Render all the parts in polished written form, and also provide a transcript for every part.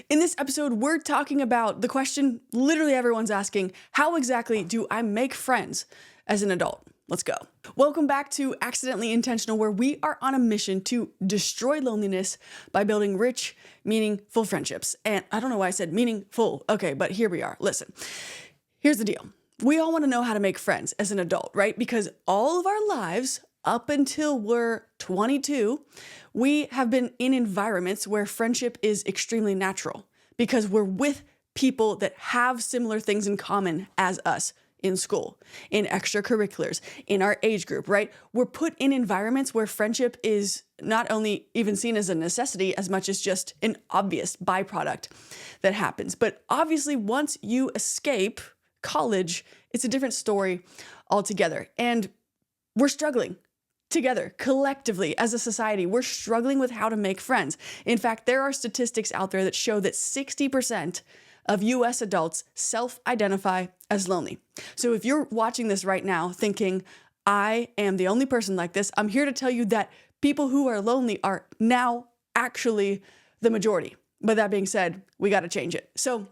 In this episode, we're talking about the question literally everyone's asking: how exactly do I make friends as an adult? Let's go. Welcome back to Accidentally Intentional, where we are on a mission to destroy loneliness by building rich, meaningful friendships. And I don't know why I said meaningful. Okay, but here we are. Listen, here's the deal. We all want to know how to make friends as an adult, right? Because all of our lives, up until we're 22, we have been in environments where friendship is extremely natural because we're with people that have similar things in common as us in school, in extracurriculars, in our age group, right? We're put in environments where friendship is not only even seen as a necessity as much as just an obvious byproduct that happens. But obviously, once you escape college, it's a different story altogether. And we're struggling together, collectively, as a society. We're struggling with how to make friends. In fact, there are statistics out there that show that 60% of US adults self-identify as lonely. So if you're watching this right now thinking, I am the only person like this, I'm here to tell you that people who are lonely are now actually the majority. But that being said, we got to change it. So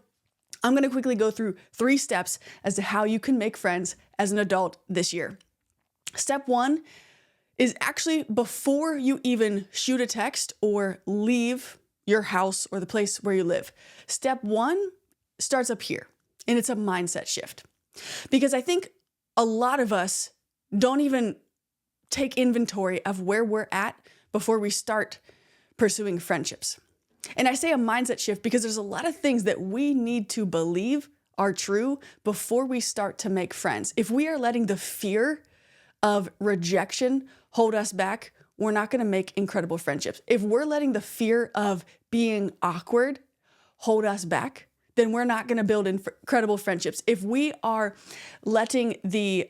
I'm going to quickly go through 3 steps as to how you can make friends as an adult this year. Step 1 is actually before you even shoot a text or leave your house or the place where you live. Step 1 starts up here, and it's a mindset shift. Because I think a lot of us don't even take inventory of where we're at before we start pursuing friendships. And I say a mindset shift because there's a lot of things that we need to believe are true before we start to make friends. If we are letting the fear of rejection hold us back, we're not going to make incredible friendships. If we're letting the fear of being awkward hold us back, then we're not going to build incredible friendships. If we are letting the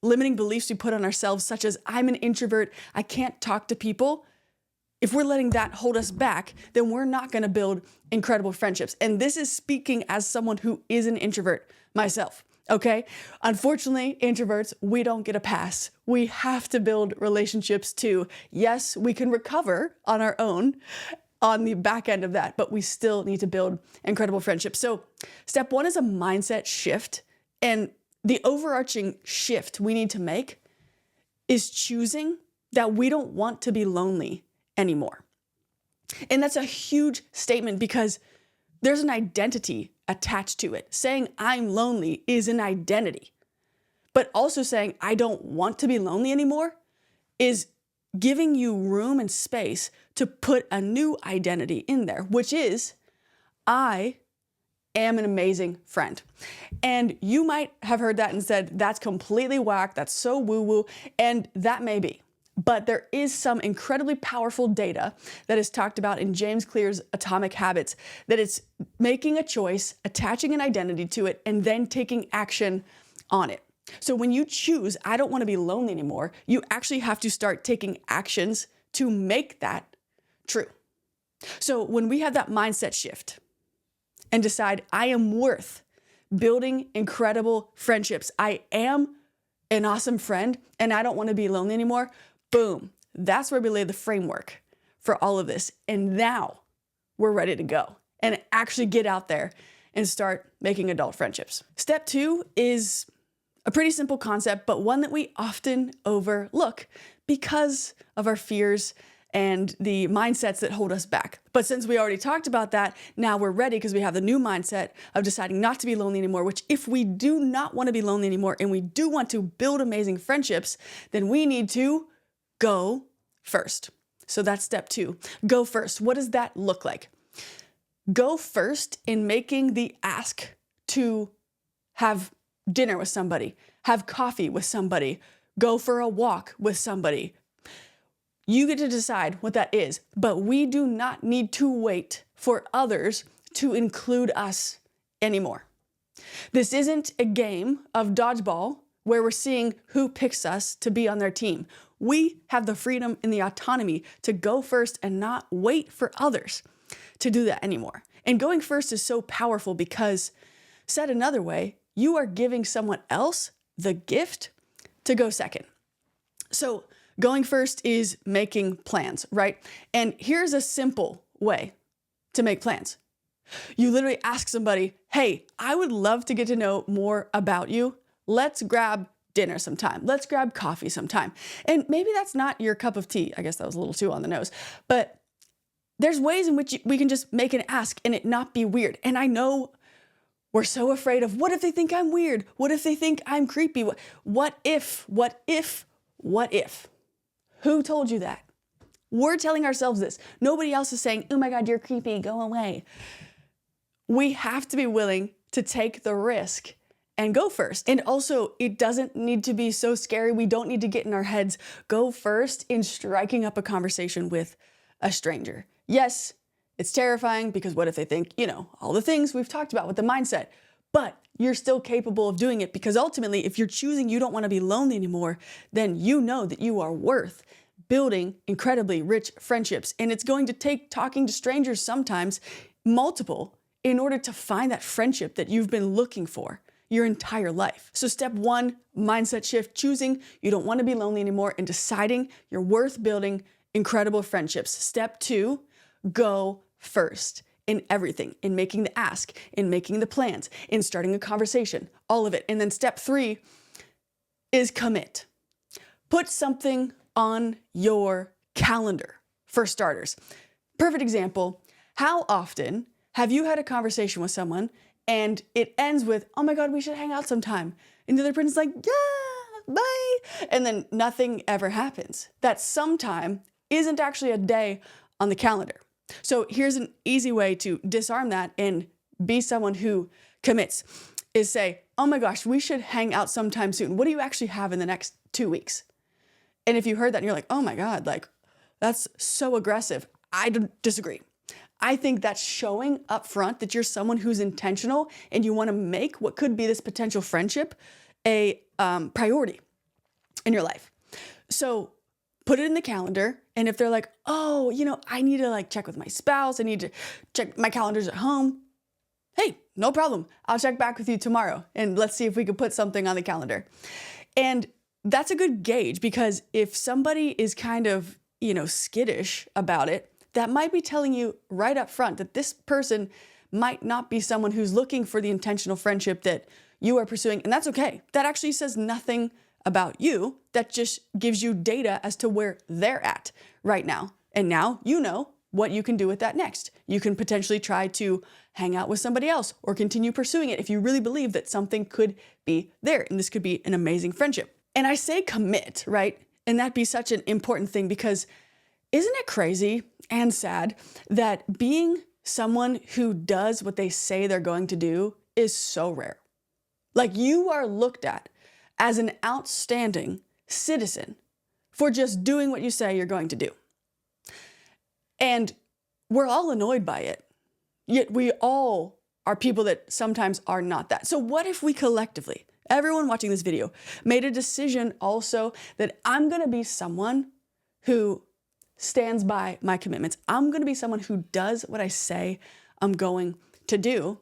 limiting beliefs we put on ourselves, such as I'm an introvert, I can't talk to people, if we're letting that hold us back, then we're not going to build incredible friendships. And this is speaking as someone who is an introvert myself. Okay. Unfortunately, introverts, we don't get a pass. We have to build relationships too. Yes, we can recover on our own on the back end of that, but we still need to build incredible friendships. So step 1 is a mindset shift. And the overarching shift we need to make is choosing that we don't want to be lonely anymore. And that's a huge statement because there's an identity attached to it. Saying I'm lonely is an identity. But also saying I don't want to be lonely anymore is giving you room and space to put a new identity in there, which is I am an amazing friend. And you might have heard that and said, that's completely whack, that's so woo-woo, and that may be. But there is some incredibly powerful data that is talked about in James Clear's Atomic Habits, that it's making a choice, attaching an identity to it, and then taking action on it. So when you choose, I don't want to be lonely anymore, you actually have to start taking actions to make that true. So when we have that mindset shift and decide I am worth building incredible friendships, I am an awesome friend, and I don't want to be lonely anymore, boom, that's where we lay the framework for all of this. And now we're ready to go and actually get out there and start making adult friendships. Step 2 is a pretty simple concept, but one that we often overlook because of our fears and the mindsets that hold us back. But since we already talked about that, now we're ready because we have the new mindset of deciding not to be lonely anymore, which if we do not want to be lonely anymore and we do want to build amazing friendships, then we need to go first. So that's step 2. Go first. What does that look like? Go first in making the ask to have dinner with somebody, have coffee with somebody, go for a walk with somebody. You get to decide what that is, but we do not need to wait for others to include us anymore. This isn't a game of dodgeball where we're seeing who picks us to be on their team. We have the freedom and the autonomy to go first and not wait for others to do that anymore. And going first is so powerful because, said another way, you are giving someone else the gift to go second. So going first is making plans, right? And here's a simple way to make plans. You literally ask somebody, hey, I would love to get to know more about you. Let's grab dinner sometime. Let's grab coffee sometime. And maybe that's not your cup of tea. I guess that was a little too on the nose. But there's ways in which we can just make an ask and it not be weird. And I know we're so afraid of, what if they think I'm weird? What if they think I'm creepy? What if? Who told you that? We're telling ourselves this. Nobody else is saying, oh my God, you're creepy, go away. We have to be willing to take the risk and go first. And also, it doesn't need to be so scary. We don't need to get in our heads. Go first in striking up a conversation with a stranger. Yes, it's terrifying because what if they think, all the things we've talked about with the mindset, but you're still capable of doing it because ultimately, if you're choosing you don't want to be lonely anymore, then you know that you are worth building incredibly rich friendships. And it's going to take talking to strangers sometimes, multiple, in order to find that friendship that you've been looking for your entire life. So step 1, mindset shift, choosing you don't want to be lonely anymore and deciding you're worth building incredible friendships. Step 2, go first in everything, in making the ask, in making the plans, in starting a conversation, all of it. And then step 3 is commit. Put something on your calendar, for starters. Perfect example, how often have you had a conversation with someone and it ends with, oh my God, we should hang out sometime. And the other person's like, yeah, bye. And then nothing ever happens. That sometime isn't actually a day on the calendar. So here's an easy way to disarm that and be someone who commits, is say, oh my gosh, we should hang out sometime soon. What do you actually have in the next 2 weeks? And if you heard that and you're like, oh my God, that's so aggressive. I disagree. I think that's showing up front that you're someone who's intentional and you want to make what could be this potential friendship a priority in your life. So put it in the calendar. And if they're like, oh, I need to check with my spouse. I need to check my calendars at home. Hey, no problem. I'll check back with you tomorrow and let's see if we can put something on the calendar. And that's a good gauge because if somebody is kind of, skittish about it, that might be telling you right up front that this person might not be someone who's looking for the intentional friendship that you are pursuing. And that's okay. That actually says nothing about you. That just gives you data as to where they're at right now. And now you know what you can do with that next. You can potentially try to hang out with somebody else or continue pursuing it if you really believe that something could be there. And this could be an amazing friendship. And I say commit, right? And that'd be such an important thing because isn't it crazy and sad that being someone who does what they say they're going to do is so rare? You are looked at as an outstanding citizen for just doing what you say you're going to do. And we're all annoyed by it, yet we all are people that sometimes are not that. So what if we collectively, everyone watching this video, made a decision also that I'm going to be someone who stands by my commitments. I'm going to be someone who does what I say I'm going to do,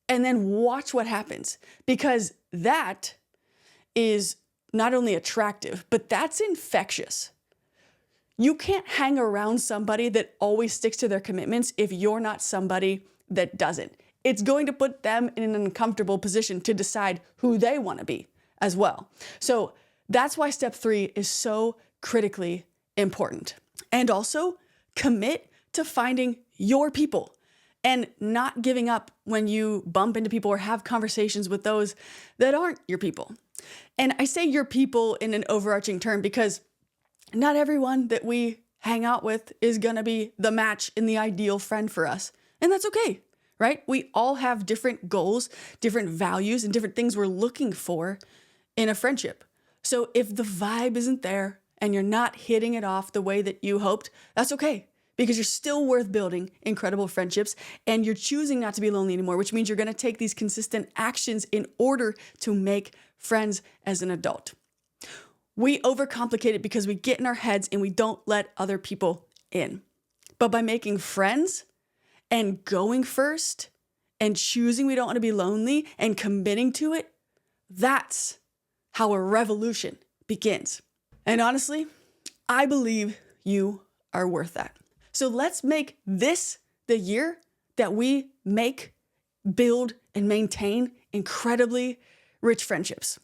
and then watch what happens, because that is not only attractive, but that's infectious. You can't hang around somebody that always sticks to their commitments if you're not somebody that doesn't. It's going to put them in an uncomfortable position to decide who they want to be as well. So that's why step 3 is so critically important. And also commit to finding your people and not giving up when you bump into people or have conversations with those that aren't your people. And I say your people in an overarching term because not everyone that we hang out with is going to be the match and the ideal friend for us. And that's okay, right? We all have different goals, different values, and different things we're looking for in a friendship. So if the vibe isn't there and you're not hitting it off the way that you hoped, that's okay, because you're still worth building incredible friendships and you're choosing not to be lonely anymore, which means you're going to take these consistent actions in order to make friends as an adult. We overcomplicate it because we get in our heads and we don't let other people in. But by making friends and going first and choosing we don't want to be lonely and committing to it, that's how a revolution begins. And honestly, I believe you are worth that. So let's make this the year that we make, build, and maintain incredibly rich friendships.